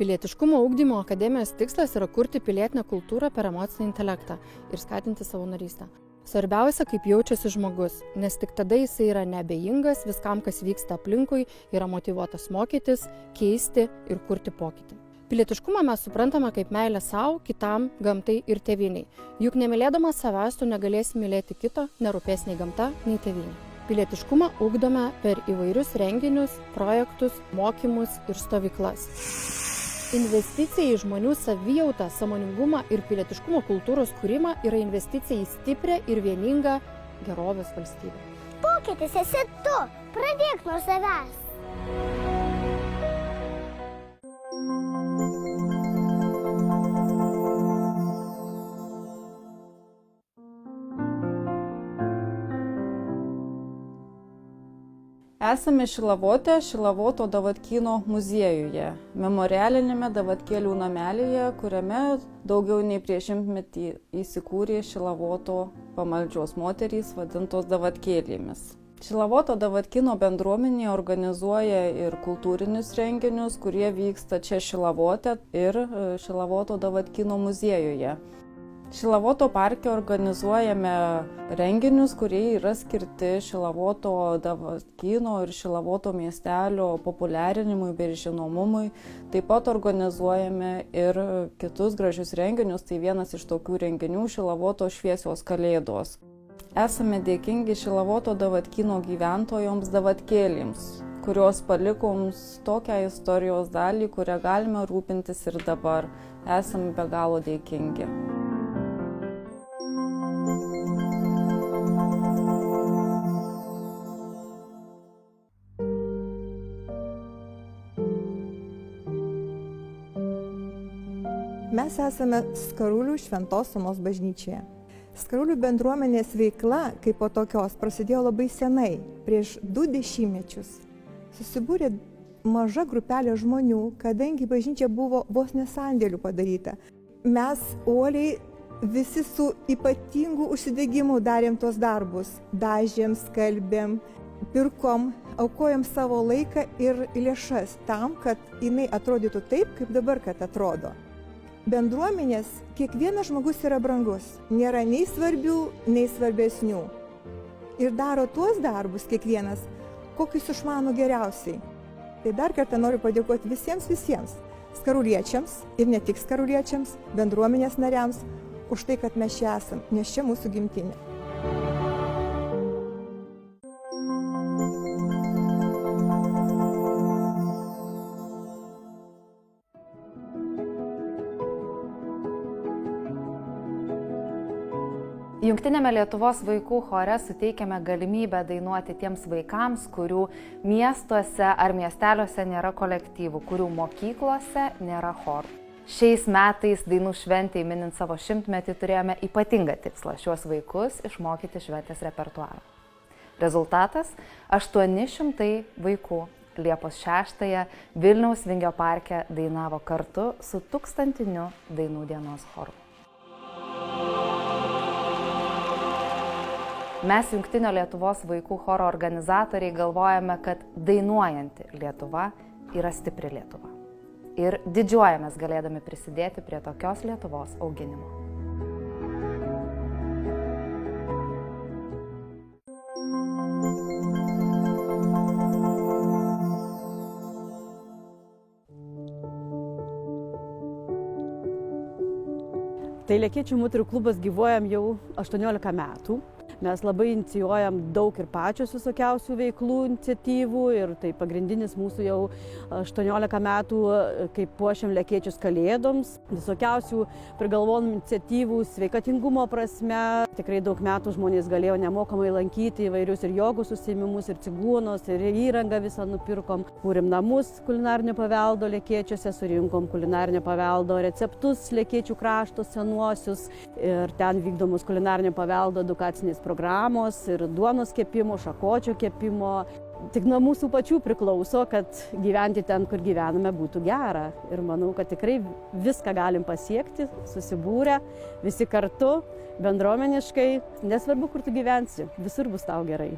Pilietiškumo ugdymo akademijos tikslas yra kurti pilietinę kultūrą per emocinį intelektą ir skatinti savanorystę. Svarbiausia, kaip jaučiasi žmogus, nes tik tada jisai yra neabejingas viskam, kas vyksta aplinkui, yra motyvuotas mokytis, keisti ir kurti pokytį. Pilietiškumą mes suprantame kaip meilę savo, kitam, gamtai ir tėvynei. Juk nemylėdamas savęs tu negalėsi mylėti kito, nerūpės nei gamta, nei tėvynė. Pilietiškumą ugdome per įvairius renginius, projektus, mokymus ir stovyklas. Investicija į žmonių savijautą, sąmoningumą ir pilietiškumo kultūros kūrimą yra investicija į stiprią ir vieningą gerovės valstybę. Pokytis esi tu, pradėk nuo savęs. Esame Šilavote, Šilavoto Davatkyno muziejuje, memorialinėme Davatkėlių namelyje, kuriame daugiau nei prieš 100 metį įsikūrė Šilavoto pamaldžios moterys vadintos Davatkėlėmis. Šilavoto Davatkyno bendruomenė organizuoja ir kultūrinius renginius, kurie vyksta čia Šilavote ir Šilavoto Davatkyno muziejuje. Šilavoto parke organizuojame renginius, kurie yra skirti Šilavoto Davatkyno ir Šilavoto miestelio populiarinimui bei žinomumui. Taip pat organizuojame ir kitus gražius renginius, tai vienas iš tokių renginių Šilavoto šviesios kalėdos. Esame dėkingi Šilavoto Davatkyno gyventojoms Davatkėlėms, kurios paliko mums tokią istorijos dalį, kurią galime rūpintis ir dabar. Esame be galo dėkingi. Mes esame Skarulių Šventos Onos bažnyčioje. Skarulių bendruomenės veikla kaip po tokios prasidėjo labai senai, prieš 2 dešimtmečius. Susibūrė maža grupelė žmonių, kadangi bažnyčia buvo vos nesandėlių padaryta. Mes uoliai visi su ypatingu užsidegimu darėm tuos darbus. Dažėm, skalbėm, pirkom, aukojom savo laiką ir lėšas tam, kad jinai atrodytų taip, kaip dabar kad atrodo. Bendruomenės kiekvienas žmogus yra brangus, nėra nei svarbių, nei svarbesnių. Ir daro tuos darbus kiekvienas, kokius išmano geriausiai. Tai dar kartą noriu padėkoti visiems skaruliečiams ir ne tik skaruliečiams, bendruomenės nariams, už tai, kad mes čia esam, nes čia mūsų gimtinė. Jungtinėme Lietuvos vaikų chore suteikiame galimybę dainuoti tiems vaikams, kurių miestuose ar miesteliuose nėra kolektyvų, kurių mokyklose nėra chorų. Šiais metais dainų šventėj minint savo 100-metį turėjome ypatingą tikslą šiuos vaikus išmokyti šventės repertuarą. Rezultatas – 800 vaikų Liepos 6-ąją Vilniaus Vingio parke dainavo kartu su 1000 dainų dienos choru. Mes Jungtinio Lietuvos vaikų choro organizatoriai galvojame, kad dainuojanti Lietuva yra stipri Lietuva. Ir didžiuojamės galėdami prisidėti prie tokios Lietuvos auginimo. Tai Lekėčių moterų klubas gyvuojam jau 18 metų. Mes labai inicijuojam daug ir pačios visokiausių veiklų, iniciatyvų ir tai pagrindinis mūsų jau 18 metų, kaip puošiam Lekėčius kalėdoms. Visokiausių prigalvom iniciatyvų sveikatingumo prasme. Tikrai daug metų žmonės galėjo nemokamai lankyti įvairius ir jogos užsiėmimus, ir cigūnos, ir įrangą visą nupirkom. Kūrėm namus kulinarinio paveldo Lekėčiuose, surinkom kulinarinio paveldo receptus Lekėčių krašto senuosius ir ten vykdomos kulinarinio paveldo edukacinės programos ir duonos kepimo, šakočio kepimo. tik nuo mūsų pačių priklauso, kad gyventi ten, kur gyvename, būtų gera. Ir manau, kad tikrai viską galim pasiekti, susibūrę, visi kartu, bendruomeniškai. Nesvarbu, kur tu gyvensi, visur bus tau gerai.